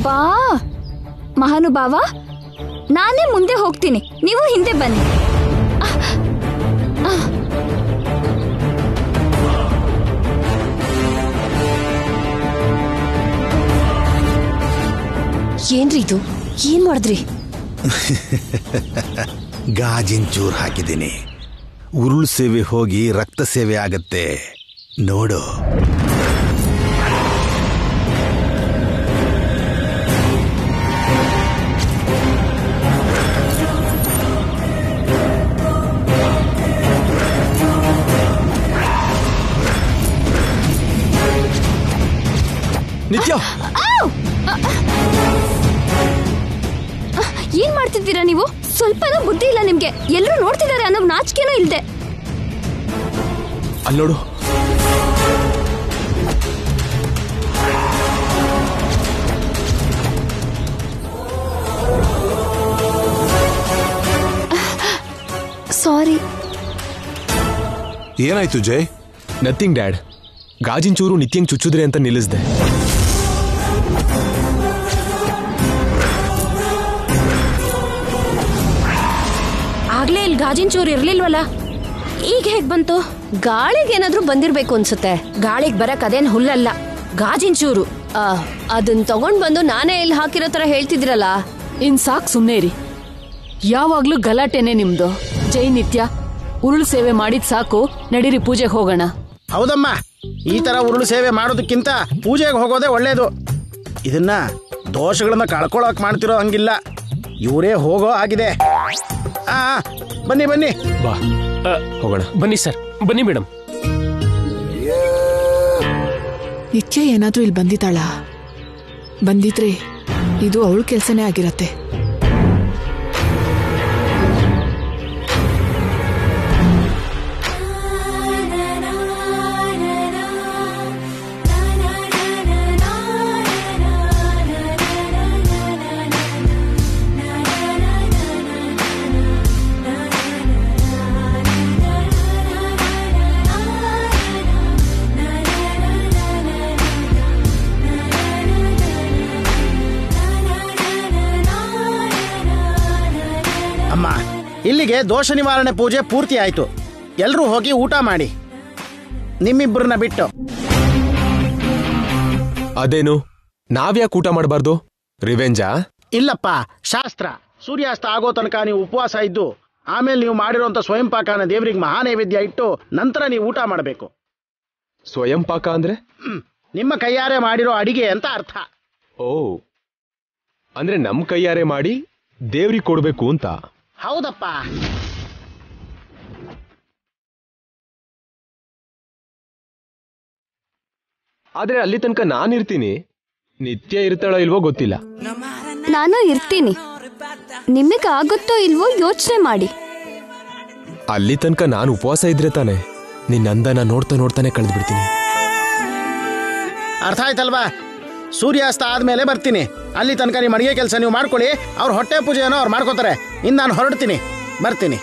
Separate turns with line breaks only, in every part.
ಅಬ್ಬಾ ಮಹಾನುಭಾವ, ನಾನೇ ಮುಂದೆ ಹೋಗ್ತೀನಿ, ನೀವು ಹಿಂದೆ ಬನ್ನಿ.
ಏನ್ರಿ ಇದು? ಏನ್ ಮಾಡಿದ್ರಿ?
ಗಾಜಿನ ಚೂರು ಹಾಕಿದ್ದೀನಿ. ಉರುಳು ಸೇವೆ ಹೋಗಿ ರಕ್ತ ಸೇವೆ ಆಗತ್ತೆ ನೋಡು.
ನಿತ್ಯ,
ಏನ್ ಮಾಡ್ತಿದ್ದೀರಾ ನೀವು? ಸ್ವಲ್ಪನೂ ಬುದ್ಧಿ ಇಲ್ಲ ನಿಮ್ಗೆ. ಎಲ್ಲರೂ ನೋಡ್ತಿದ್ದಾರೆ ಅನ್ನೋ ನಾಚಿಕೆನೂ ಇಲ್ದೆ.
ಅಲ್ಲೋಡು.
ಸಾರಿ.
ಏನಾಯ್ತು ಜೈ?
Nothing dad. ಗಾಜಿನ ಚೂರು ನಿತ್ಯಂಗ್ ಚುಚ್ಚಿದ್ರೆ ಅಂತ ನಿಲ್ಲಿಸ್ದೆ.
ಆಗ್ಲೇ ಇಲ್ಲಿ ಗಾಜಿನ ಚೂರು ಇರ್ಲಿಲ್ವಲ್ಲ, ಈಗ ಹೇಗ್ ಬಂತು? ಗಾಳಿಗೆ ಏನಾದ್ರೂ ಬಂದಿರ್ಬೇಕು ಅನ್ಸುತ್ತೆ. ಗಾಳಿಗೆ ಬರಕ್ ಅದೇನ್ ಹುಲ್ಲಲ್ಲ, ಗಾಜಿನ ಚೂರು. ಅದನ್ನ ತಗೊಂಡ್ ಬಂದು ನಾನೇ ಇಲ್ಲಿ ಹಾಕಿರೋ ತರ ಹೇಳ್ತಿದ್ರಲ್ಲ.
ಇನ್ ಸಾಕ್, ಸುಮ್ನೆ ಇರಿ. ಯಾವಾಗ್ಲೂ ಗಲಾಟೆನೆ ನಿಮ್ದು. ಜೈ ನಿತ್ಯ, ಉರುಳು ಸೇವೆ ಮಾಡಿದ್ ಸಾಕು, ನಡೀರಿ ಪೂಜೆಗೆ ಹೋಗೋಣ.
ಹೌದಮ್ಮ, ಈ ತರ ಉರುಳು ಸೇವೆ ಮಾಡೋದಕ್ಕಿಂತ ಪೂಜೆಗೆ ಹೋಗೋದೇ ಒಳ್ಳೇದು. ಇದನ್ನ ದೋಷಗಳನ್ನ ಕಳ್ಕೊಳಕ್ ಮಾಡ್ತಿರೋ ಹಂಗಿಲ್ಲ, ಇವರೇ ಹೋಗೋ ಆಗಿದೆ. ಬನ್ನಿ ಬನ್ನಿ,
ಬಾ ಹೋಗೋಣ.
ಬನ್ನಿ ಸರ್, ಬನ್ನಿ ಮೇಡಮ್.
ನಿತ್ಯ ಏನಾದ್ರೂ ಇಲ್ಲಿ ಬಂದಿದ್ದಾಳ? ಬಂದಿದ್ರೆ ಇದು ಅವಳ ಕೆಲ್ಸನೇ ಆಗಿರತ್ತೆ.
ಅಮ್ಮ, ಇಲ್ಲಿಗೆ ದೋಷ ನಿವಾರಣೆ ಪೂಜೆ ಪೂರ್ತಿ ಆಯ್ತು. ಎಲ್ರೂ ಹೋಗಿ ಊಟ ಮಾಡಿ, ನಿಮ್ಮಿಬ್ಬರನ್ನ ಬಿಟ್ಟು.
ಅದೇನು, ನಾವ್ಯಾಕೆ ಊಟ ಮಾಡಬಾರ್ದು? ರಿವೆಂಜಾ?
ಇಲ್ಲಪ್ಪ, ಶಾಸ್ತ್ರ. ಸೂರ್ಯಾಸ್ತ ಆಗೋ ತನಕ ನೀವು ಉಪವಾಸ ಇದ್ದು ಆಮೇಲೆ ನೀವು ಮಾಡಿರೋಂಥ ಸ್ವಯಂ ಪಾಕನ ದೇವರಿಗೆ ಮಹಾನೈವೇದ್ಯ ಇಟ್ಟು ನಂತರ ನೀವು ಊಟ ಮಾಡಬೇಕು.
ಸ್ವಯಂ ಪಾಕ ಅಂದ್ರೆ?
ನಿಮ್ಮ ಕೈಯಾರೆ ಮಾಡಿರೋ ಅಡಿಗೆ ಅಂತ ಅರ್ಥ.
ಓ, ಅಂದ್ರೆ ನಮ್ ಕೈಯಾರೆ ಮಾಡಿ ದೇವ್ರಿಗೆ ಕೊಡ್ಬೇಕು ಅಂತ?
ಹೌದಪ್ಪ.
ಆದ್ರೆ ಅಲ್ಲಿ ತನಕ ನಾನಿರ್ತೀನಿ, ನಿತ್ಯ ಇರ್ತಾಳೋ ಇಲ್ವೋ ಗೊತ್ತಿಲ್ಲ.
ನಾನು ಇರ್ತೀನಿ, ನಿಮಗೆ ಆಗುತ್ತೋ ಇಲ್ವೋ ಯೋಚನೆ ಮಾಡಿ.
ಅಲ್ಲಿ ತನಕ ನಾನು ಉಪವಾಸ ಇದ್ರೆ ತಾನೆ ನಿನ್ನ ಅಂದನ ನೋಡ್ತಾನೆ ಕಳೆದು ಬಿಡ್ತೀನಿ.
ಅರ್ಥ ಆಯ್ತಲ್ವಾ? ಸೂರ್ಯಾಸ್ತ ಆದ್ಮೇಲೆ ಬರ್ತೀನಿ. ಅಲ್ಲಿ ತನಕ ನಿಮ್ಮ ಅಡಿಗೆ ಕೆಲಸ ನೀವು ಮಾಡ್ಕೊಳ್ಳಿ. ಅವ್ರ ಹೊಟ್ಟೆ ಪೂಜೆನೋ ಅವ್ರು ಮಾಡ್ಕೋತಾರೆ. ಇನ್ನು ನಾನು ಹೊರಡ್ತೀನಿ, ಬರ್ತೀನಿ.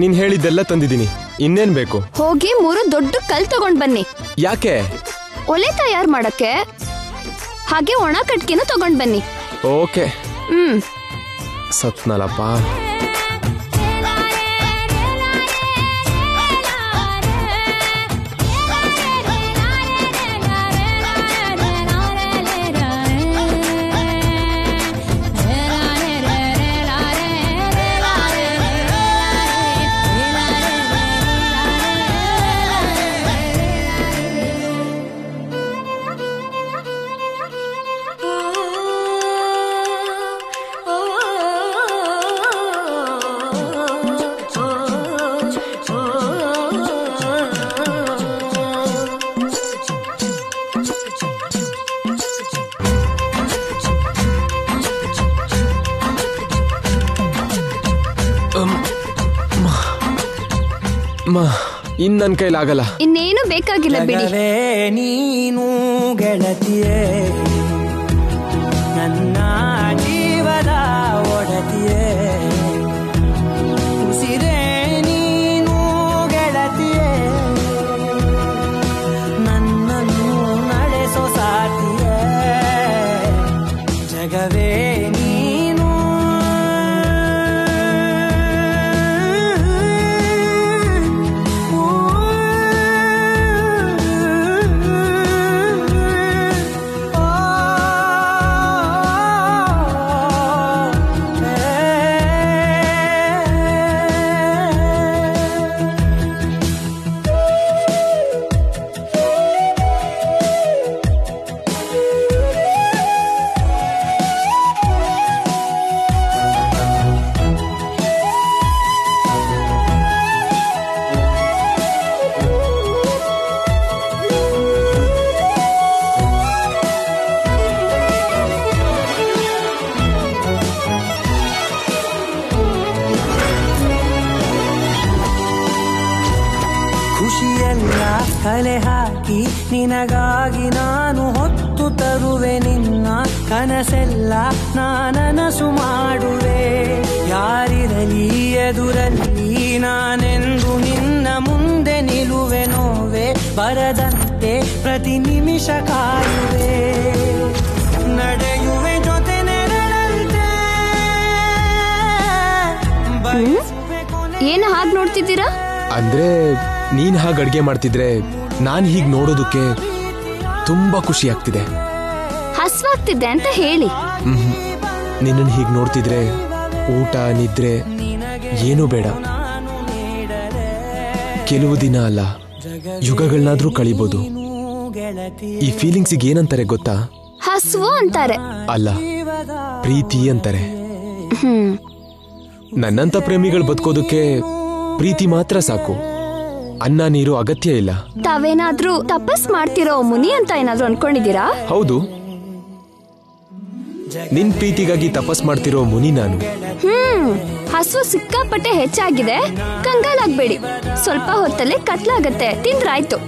ನೀನ್ ಹೇಳಿದ್ದೆಲ್ಲ ತಂದಿದ್ದೀನಿ, ಇನ್ನೇನ್ ಬೇಕು?
ಹೋಗಿ 3 ದೊಡ್ಡ ಕಲ್ ತಗೊಂಡ್ ಬನ್ನಿ.
ಯಾಕೆ?
ಒಲೆ ತಯಾರು ಮಾಡಕ್ಕೆ. ಹಾಗೆ ಒಣ ಕಟ್ಕಿನ ತಗೊಂಡ್ ಬನ್ನಿ.
ಓಕೆ. ಸತ್ನಲ್ಲಪ್ಪ. ಇನ್ ನನ್ ಕೈಲಾಗಲ್ಲ.
ಇನ್ನೇನು ಬೇಕಾಗಿಲ್ಲ ಬಿಡಿ.
ನೀನು ಗೆಳತಿಯೇ, ನನ್ನ ಜೀವದ ಒಡತಿಯೇ, ಜಗವೇ ನೀನು ಖುಷಿಯೆಲ್ಲ ಕಲೆ ಹಾಕಿ ನಿನಗಾಗಿ ನಾನು ಹೊತ್ತು ತರುವೆ ನಿನ್ನ ಕನಸೆಲ್ಲ ನಾನನಸು ಮಾಡುವೆ ಯಾರಿರಲಿ ಎದುರಲ್ಲಿ ನಾನೆಂದು ನಿನ್ನ ಮುಂದೆ ನಿಲ್ಲುವೆ ನೋವೆ ಬರದಂತೆ ಪ್ರತಿ ನಿಮಿಷ ಕಾಯುವೆ ನಡೆಯುವೆ ಜೊತೆ ನೆರಳಂತೆ
ಏನು ಹಾಗೆ ನೋಡ್ತಿದ್ದೀರಾ?
ಅಂದ್ರೆ ನೀನ್ ಹಾಗೆ ಅಡ್ಗೆ ಮಾಡ್ತಿದ್ರೆ ನಾನ್ ಹೀಗ್ ನೋಡೋದಕ್ಕೆ ತುಂಬಾ ಖುಷಿ ಆಗ್ತಿದೆ.
ಹಸ್ವಾಗ್ತಿದ್ದೆ ಅಂತ ಹೇಳಿ.
ನಿನ್ನನ್ ಹೀಗ್ ನೋಡ್ತಿದ್ರೆ ಊಟ ನಿದ್ರೆ ಏನೂ ಬೇಡ. ಕೆಲವು ದಿನ ಅಲ್ಲ ಯುಗಗಳನ್ನಾದ್ರೂ ಕಳಿಬಹುದು. ಈ ಫೀಲಿಂಗ್ಸಿಗೆ ಏನಂತಾರೆ ಗೊತ್ತಾ?
ಹಸ್ವು ಅಂತಾರೆ.
ಅಲ್ಲ, ಪ್ರೀತಿ ಅಂತಾರೆ. ನನ್ನಂತ ಪ್ರೇಮಿಗಳು ಬದುಕೋದಕ್ಕೆ ಪ್ರೀತಿ ಮಾತ್ರ ಸಾಕು. ಅನ್ನ ನೀರು ಅಗತ್ಯ ಇಲ್ಲ.
ತಾವೇನಾದ್ರೂ ತಪಸ್ ಮಾಡ್ತಿರೋ ಮುನಿ ಅಂತ ಏನಾದ್ರೂ ಅನ್ಕೊಂಡಿದ್ದೀರಾ?
ಹೌದು, ನಿನ್ ಪ್ರೀತಿಗಾಗಿ ತಪಸ್ ಮಾಡ್ತಿರೋ ಮುನಿ ನಾನು.
ಹಸು ಸಿಕ್ಕಾಪಟ್ಟೆ ಹೆಚ್ಚಾಗಿದೆ, ಕಂಗಾಲಾಗ್ಬೇಡಿ. ಸ್ವಲ್ಪ ಹೊತ್ತಲ್ಲೇ ಕತ್ಲಾಗತ್ತೆ, ತಿಂದ್ರಾಯ್ತು.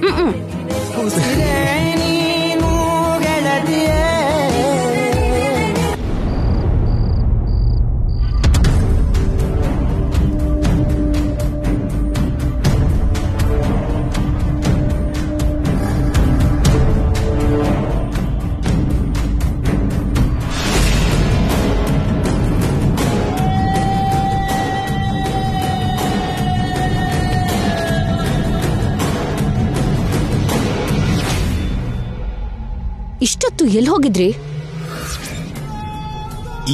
ಇಷ್ಟೊತ್ತು ಎಲ್ಲಿ ಹೋಗಿದ್ರಿ?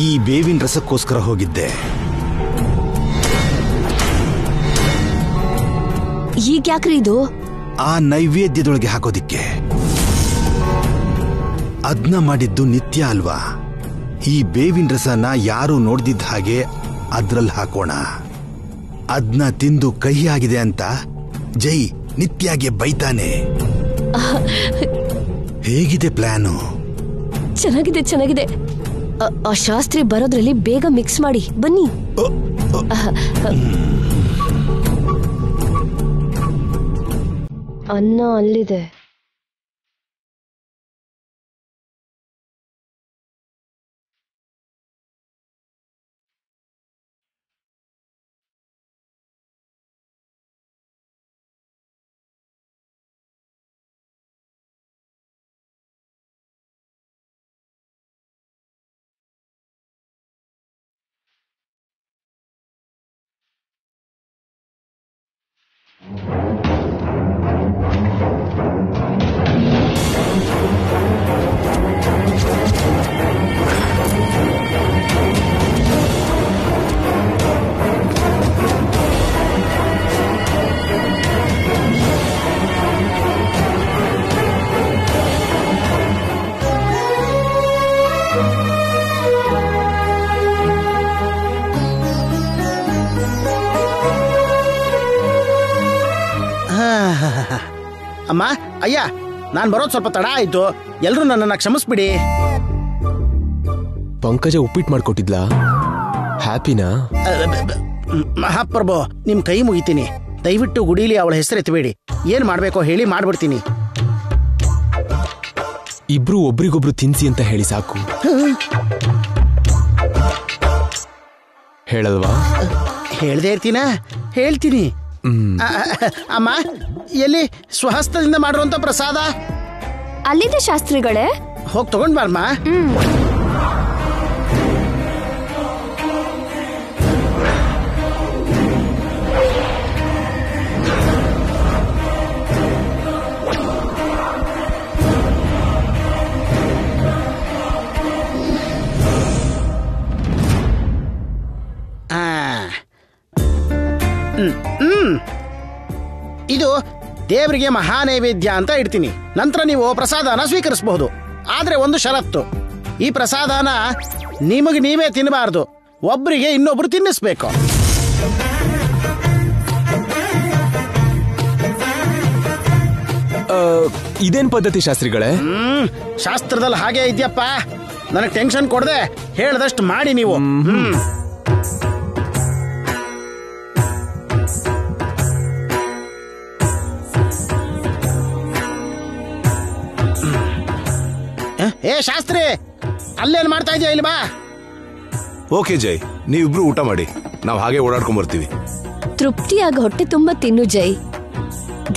ಈ ಬೇವಿನ ರಸಕ್ಕೋಸ್ಕರ ಹೋಗಿದ್ದೆ.
ಈಗ ಯಾಕ್ರಿ ಇದು?
ಆ ನೈವೇದ್ಯದೊಳಗೆ ಹಾಕೋದಿಕ್ಕೆ. ಅದ್ನ ಮಾಡಿದ್ದು ನಿತ್ಯ ಅಲ್ವಾ? ಈ ಬೇವಿನ ರಸನ ಯಾರು ನೋಡ್ದಿದ್ದ ಹಾಗೆ ಅದ್ರಲ್ಲಿ ಹಾಕೋಣ. ಅದ್ನ ತಿಂದು ಕಹಿ ಆಗಿದೆ ಅಂತ ಜೈ ನಿತ್ಯಾಗೆ ಬೈತಾನೆ. ಹೇಗಿದೆ ಪ್ಲಾನು?
ಚೆನ್ನಾಗಿದೆ ಚೆನ್ನಾಗಿದೆ. ಆ ಶಾಸ್ತ್ರಿ ಬರೋದ್ರಲ್ಲಿ ಬೇಗ ಮಿಕ್ಸ್ ಮಾಡಿ ಬನ್ನಿ. ಅನ್ನ ಅಲ್ಲಿದೆ.
ಅಮ್ಮ, ಅಯ್ಯ, ನಾನ್ ಬರೋದು ಸ್ವಲ್ಪ ತಡ ಆಯ್ತು. ಎಲ್ರೂ ನನ್ನನ್ನ ಕ್ಷಮಿಸ್ಬಿಡಿ.
ಪಂಕಜ ಉಪ್ಪಿಟ್ಟು ಮಾಡ್ಕೊಟ್ಟಿದ್ಲಾ? ಹ್ಯಾಪಿನಾ?
ಮಹಾಪ್ರಭು, ನಿಮ್ ಕೈ ಮುಗಿತೀನಿ. ದಯವಿಟ್ಟು ಗುಡೀಲಿ ಅವಳ ಹೆಸರು ಎತ್ತಬೇಡಿ. ಏನ್ ಮಾಡ್ಬೇಕೋ ಹೇಳಿ ಮಾಡ್ಬಿಡ್ತೀನಿ.
ಇಬ್ರು ಒಬ್ರಿಗೊಬ್ರು ತಿನ್ಸಿ ಅಂತ ಹೇಳಿ ಸಾಕು. ಹೇಳಲ್ವಾ?
ಹೇಳ್ದೇ ಇರ್ತೀನ? ಹೇಳ್ತೀನಿ. ಅಮ್ಮ, ಎಲ್ಲಿ ಸ್ವಹಸ್ತದಿಂದ ಮಾಡಿರುವಂತ ಪ್ರಸಾದ?
ಅಲ್ಲಿದೆ ಶಾಸ್ತ್ರಿಗಳೇ,
ಹೋಗಿ ತಗೊಂಡ್ ಬಾರ್ಮ. ಇದು ದೇವರಿಗೆ ಮಹಾ ನೈವೇದ್ಯ ಅಂತ ಇಡ್ತೀನಿ. ನಂತರ ನೀವು ಪ್ರಸಾದನ ಸ್ವೀಕರಿಸಬಹುದು. ಆದ್ರೆ ಒಂದು ಷರತ್ತು, ಈ ಪ್ರಸಾದನ ನಿಮಗೆ ನೀವೇ ತಿನ್ನಬಾರ್ದು, ಒಬ್ಬರಿಗೆ ಇನ್ನೊಬ್ರು ತಿನ್ನಿಸ್ಬೇಕು.
ಇದೇನ್ ಪದ್ಧತಿ ಶಾಸ್ತ್ರಿಗಳೇ?
ಶಾಸ್ತ್ರದಲ್ಲಿ ಹಾಗೆ ಇದೆಯಪ್ಪ. ನನಗೆ ಟೆನ್ಷನ್ ಕೊಡದೆ ಹೇಳ್ದಷ್ಟು ಮಾಡಿ ನೀವು. ಏ ಶಾಸ್ತ್ರಿ, ಅಲ್ಲೇನ್ ಮಾಡ್ತಾ ಇದೀಯ? ಇಲ್ಲಿ ಬಾ.
ಓಕೆ ಜೈ, ನೀವಿಬ್ರು ಊಟ ಮಾಡಿ, ನಾವು ಹಾಗೆ ಓಡಾಡ್ಕೊಂಡ್ ಬರ್ತೀವಿ.
ತೃಪ್ತಿಯಾಗಿ ಹೊಟ್ಟೆ ತುಂಬಾ ತಿನ್ನು ಜೈ.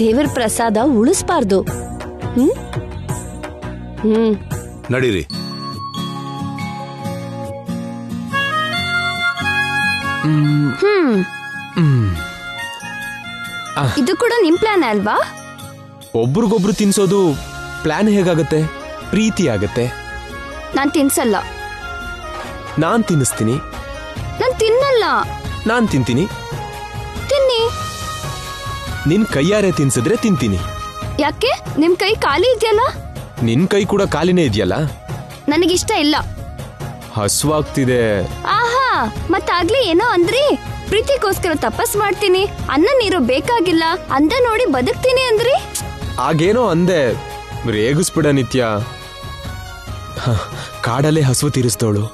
ದೇವರ ಪ್ರಸಾದ ಉಳಿಸ್ಬಾರ್ದು.
ನಡೀರಿ.
ಇದು ಕೂಡ ನಿಮ್ ಪ್ಲಾನ್ ಅಲ್ವಾ?
ಒಬ್ರಿಗೊಬ್ರು ತಿನ್ಸೋದು ಪ್ಲಾನ್ ಹೇಗಾಗತ್ತೆ? ಪ್ರೀತಿ ಆಗತ್ತೆ.
ನಾನ್ ತಿನ್ಸಲ್ಲ.
ನಾನ್ ತಿನ್ನಿಸ್ತೀನಿ.
ನಾನ್ ತಿನ್ನಲ್ಲ.
ನಾನ್ ತಿಂತೀನಿ.
ತಿನ್ನಿ.
ನಿನ್ ಕೈಯಾರೆ ತಿನ್ಸಿದ್ರೆ ತಿಂತೀನಿ.
ಯಾಕೆ? ನಿಮ್ ಕೈ ಖಾಲಿ ಇದೆಯಲ್ಲ?
ನಿನ್ ಕೈ ಕೂಡ ಖಾಲಿನೇ ಇದೆಯಲ್ಲ.
ನನಗಿಷ್ಟ ಇಲ್ಲ.
ಹಸುವಾಗ್ತಿದೆ.
ಆಹಾ, ಮತ್ತಾಗ್ಲೇ ಏನೋ ಅಂದ್ರಿ. ಪ್ರೀತಿಗೋಸ್ಕರ ತಪಸ್ ಮಾಡ್ತೀನಿ, ಅನ್ನ ನೀರು ಬೇಕಾಗಿಲ್ಲ, ಅಂದ ನೋಡಿ ಬದುಕ್ತೀನಿ ಅಂದ್ರಿ.
ಆಗೇನೋ ಅಂದೆ, ರೇಗಿಸ್ಬಿಡ ನಿತ್ಯ. ಕಾಡಲ್ಲೇ ಹಸು ತೀರಿಸ್ತೋಳು,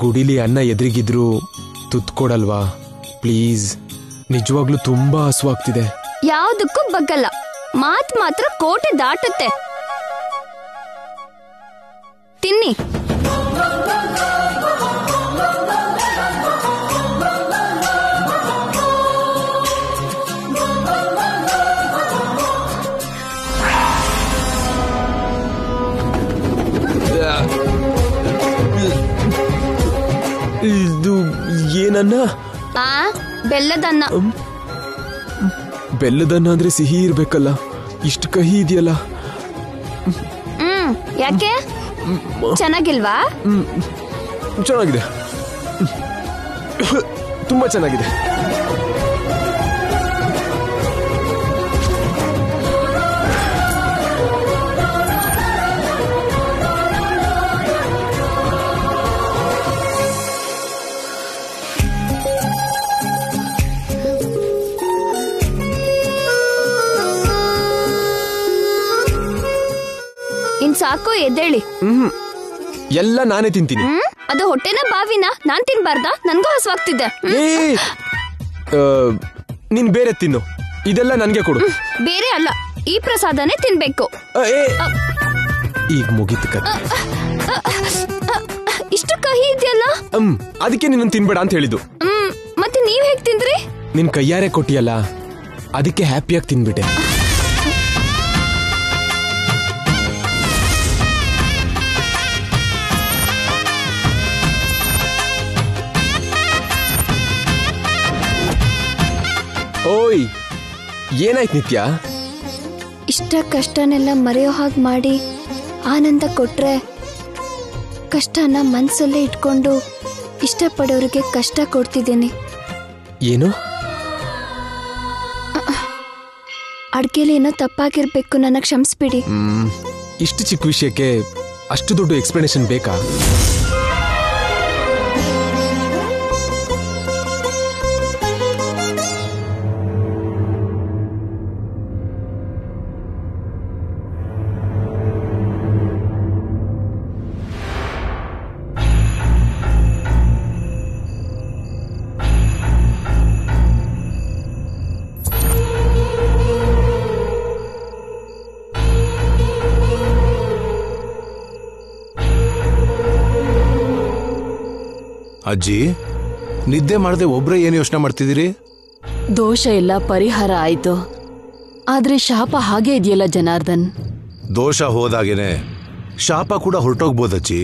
ಗುಡಿಲಿ ಅನ್ನ ಎದುರಿಗಿದ್ರು ತುತ್ಕೊಡಲ್ವಾ? ಪ್ಲೀಸ್, ನಿಜವಾಗ್ಲೂ ತುಂಬಾ ಹಸುವಾಗ್ತಿದೆ.
ಯಾವ್ದಕ್ಕೂ ಬಗ್ಗಲ್ಲ, ಮಾತ್ ಮಾತ್ರ ಕೋಟೆ ದಾಟುತ್ತೆ. ತಿನ್ನಿ.
ಇದು ಏನನ್ನ?
ಬೆಲ್ಲದನ್ನ.
ಬೆಲ್ಲದನ್ನ ಅಂದ್ರೆ ಸಿಹಿ ಇರ್ಬೇಕಲ್ಲ, ಇಷ್ಟು ಕಹಿ ಇದೆಯಲ್ಲ.
ಯಾಕೆ? ಚೆನ್ನಾಗಿಲ್ವಾ?
ಚೆನ್ನಾಗಿದೆ, ತುಂಬಾ ಚೆನ್ನಾಗಿದೆ.
ಇನ್ ಸಾಕು, ಎದ್ದೇಳಿ.
ಎಲ್ಲ ನಾನೇ ತಿಂತೀನಿ.
ಅದು ಹೊಟ್ಟೆನ ಬಾವಿನ? ನಾನ್ ತಿನ್ಬಾರ್ದಾ? ನನ್ಗೂ ಹಸುವಾಗ್ತಿದೆ.
ನೀನ್ ಬೇರೆ ತಿನ್ನು, ಇದೆಲ್ಲ ನನ್ಗೆ ಕೊಡು.
ಬೇರೆ ಅಲ್ಲ, ಈ ಪ್ರಸಾದನೇ ತಿನ್ಬೇಕು.
ಈಗ ಮುಗಿತು ಕತೆ.
ಇಷ್ಟು ಕಹಿ ಇದೆಯಲ್ಲ.
ಅದಕ್ಕೆ ನಿನ್ನ ತಿನ್ಬೇಡ ಅಂತ ಹೇಳಿದ್ದು.
ಮತ್ತೆ ನೀವ್ ಹೇಗ್ ತಿಂದ್ರಿ?
ನಿನ್ ಕೈಯಾರೆ ಕೊಟ್ಟಿಯಲ್ಲ, ಅದಕ್ಕೆ ಹ್ಯಾಪಿಯಾಗಿ ತಿನ್ಬಿಟ್ಟೆ. ಓಯ್, ಏನಾಯ್ತು ನಿತ್ಯ?
ಇಷ್ಟ ಕಷ್ಟನೆಲ್ಲ ಮರೆಯೋ ಹಾಗೆ ಮಾಡಿ ಆನಂದ ಕೊಟ್ರೆ, ಕಷ್ಟನ ಮನ್ಸಲ್ಲೇ ಇಟ್ಕೊಂಡು ಇಷ್ಟಪಡೋರಿಗೆ ಕಷ್ಟ ಕೊಡ್ತಿದ್ದೀನಿ.
ಏನು?
ಅಡ್ಗೆಲಿ ಏನೋ ತಪ್ಪಾಗಿರ್ಬೇಕು, ನನ್ನ ಕ್ಷಮಿಸ್ಬಿಡಿ.
ಇಷ್ಟು ಚಿಕ್ಕ ವಿಷಯಕ್ಕೆ ಅಷ್ಟು ದೊಡ್ಡ ಎಕ್ಸ್ಪ್ಲನೇಷನ್ ಬೇಕಾ?
ಅಜ್ಜಿ, ನಿದ್ದೆ ಮಾಡದೆ ಒಬ್ರೇ ಏನು ಯೋಚನೆ ಮಾಡ್ತಿದ್ದೀರಿ?
ದೋಷ ಎಲ್ಲ ಪರಿಹಾರ ಆಯ್ತು, ಆದ್ರೆ ಶಾಪ ಹಾಗೆ ಇದೆಯಲ್ಲ ಜನಾರ್ದನ್.
ದೋಷ ಹೋದಾಗೇನೆ ಶಾಪ ಕೂಡ ಹೊರಟೋಗ್ಬೋದಜ್ಜಿ.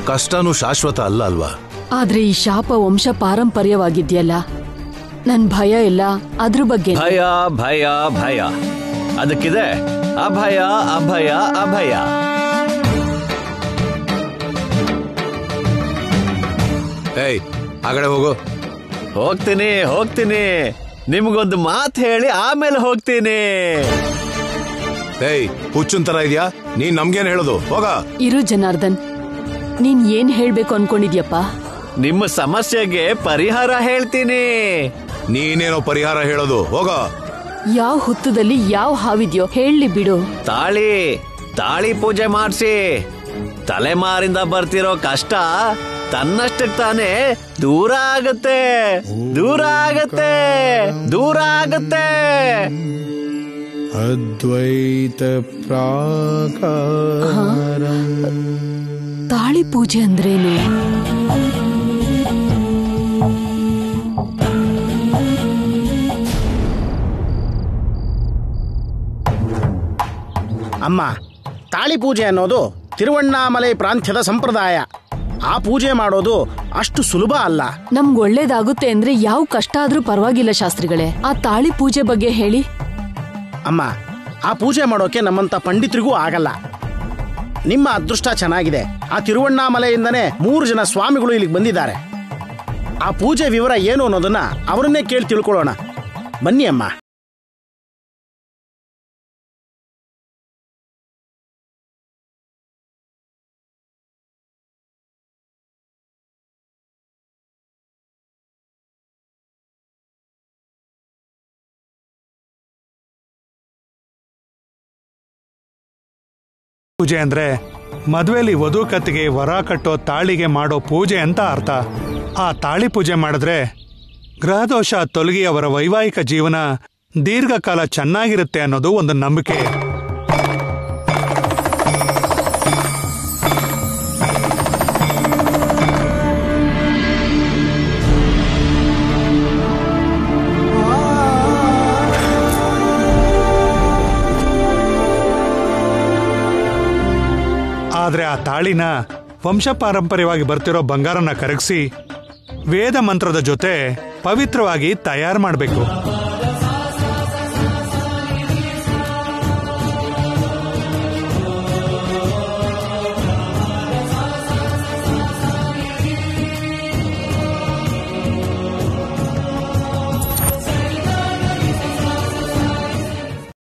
ಕಷ್ಟನೂ ಶಾಶ್ವತ ಅಲ್ಲ ಅಲ್ವಾ?
ಆದ್ರೆ ಈ ಶಾಪ ವಂಶ ಪಾರಂಪರ್ಯವಾಗಿದ್ಯಲ್ಲ, ನನ್ ಭಯ ಇಲ್ಲ ಅದ್ರ ಬಗ್ಗೆ.
ಭಯ ಭಯ ಭಯ, ಅದಕ್ಕಿದೆ ಅಭಯ ಅಭಯ ಅಭಯ.
ಏಯ್ ಆ ಕಡೆ ಹೋಗು.
ಹೋಗ್ತೀನಿ ಹೋಗ್ತೀನಿ, ನಿಮ್ಗೊಂದು ಮಾತು ಹೇಳಿ ಆಮೇಲೆ ಹೋಗ್ತೀನಿ.
ಏಯ್ ಹುಚ್ಚುನ್ ತರ ಇದೆಯಾ ನೀನ್? ನಮ್ಗೇನ್ ಹೇಳೋದು? ಹೋಗ.
ಇರು ಜನಾರ್ದನ್, ನೀನ್ ಏನ್ ಹೇಳ್ಬೇಕು ಅನ್ಕೊಂಡಿದ್ಯಪ್ಪ?
ನಿಮ್ಮ ಸಮಸ್ಯೆಗೆ ಪರಿಹಾರ ಹೇಳ್ತೀನಿ.
ನೀನೇನೋ ಪರಿಹಾರ ಹೇಳೋದು? ಹೋಗ.
ಯಾವ ಹುತ್ತದಲ್ಲಿ ಯಾವ ಹಾವಿದ್ಯೋ ಹೇಳಿ ಬಿಡು.
ತಾಳಿ ಪೂಜೆ ಮಾಡಿಸಿ. ತಲೆಮಾರಿಂದ ಬರ್ತಿರೋ ಕಷ್ಟ ತನ್ನಷ್ಟಕ್ಕೆ ತಾನೇ ದೂರ ಆಗತ್ತೆ, ದೂರ ಆಗತ್ತೆ, ದೂರ ಆಗತ್ತೆ.
ಅದ್ವೈತ ಪ್ರಾಕಾರ.
ತಾಳಿ ಪೂಜೆ ಅಂದ್ರೇನು?
ಅಮ್ಮ, ತಾಳಿ ಪೂಜೆ ಅನ್ನೋದು ತಿರುವಣ್ಣಾಮಲೈ ಪ್ರಾಂತ್ಯದ ಸಂಪ್ರದಾಯ. ಆ ಪೂಜೆ ಮಾಡೋದು ಅಷ್ಟು ಸುಲಭ ಅಲ್ಲ.
ನಮ್ಗೆ ಒಳ್ಳೇದಾಗುತ್ತೆ ಅಂದ್ರೆ ಯಾವ ಕಷ್ಟ ಆದ್ರೂ ಪರವಾಗಿಲ್ಲ ಶಾಸ್ತ್ರಿಗಳೇ. ಆ ತಾಳಿ ಪೂಜೆ ಬಗ್ಗೆ ಹೇಳಿ.
ಅಮ್ಮ, ಆ ಪೂಜೆ ಮಾಡೋಕೆ ನಮ್ಮಂತ ಪಂಡಿತರಿಗೂ ಆಗಲ್ಲ. ನಿಮ್ಮ ಅದೃಷ್ಟ ಚೆನ್ನಾಗಿದೆ. ಆ ತಿರುವಣ್ಣಾಮಲೆಯಿಂದನೇ 3 ಜನ ಸ್ವಾಮಿಗಳು ಇಲ್ಲಿಗೆ ಬಂದಿದ್ದಾರೆ. ಆ ಪೂಜೆ ವಿವರ ಏನು ಅನ್ನೋದನ್ನ ಅವರನ್ನೇ ಕೇಳಿ ತಿಳ್ಕೊಳ್ಳೋಣ. ಬನ್ನಿ ಅಮ್ಮ.
ಪೂಜೆ ಅಂದ್ರೆ ಮದುವೆಲಿ ವಧು ಕತ್ತಿಗೆ ವರ ಕಟ್ಟೋ ತಾಳಿಗೆ ಮಾಡೋ ಪೂಜೆ ಅಂತ ಅರ್ಥ. ಆ ತಾಳಿ ಪೂಜೆ ಮಾಡಿದ್ರೆ ಗ್ರಹದೋಷ ತೊಲಗಿ ಅವರ ವೈವಾಹಿಕ ಜೀವನ ದೀರ್ಘಕಾಲ ಚೆನ್ನಾಗಿರುತ್ತೆ ಅನ್ನೋದು ಒಂದು ನಂಬಿಕೆ. ಆದ್ರೆ ಆ ತಾಳಿನ ವಂಶ ಪಾರಂಪರ್ಯವಾಗಿ ಬರ್ತಿರೋ ಬಂಗಾರನ ಕರಗಿಸಿ ವೇದ ಮಂತ್ರದ ಜೊತೆ ಪವಿತ್ರವಾಗಿ ತಯಾರು ಮಾಡಬೇಕು.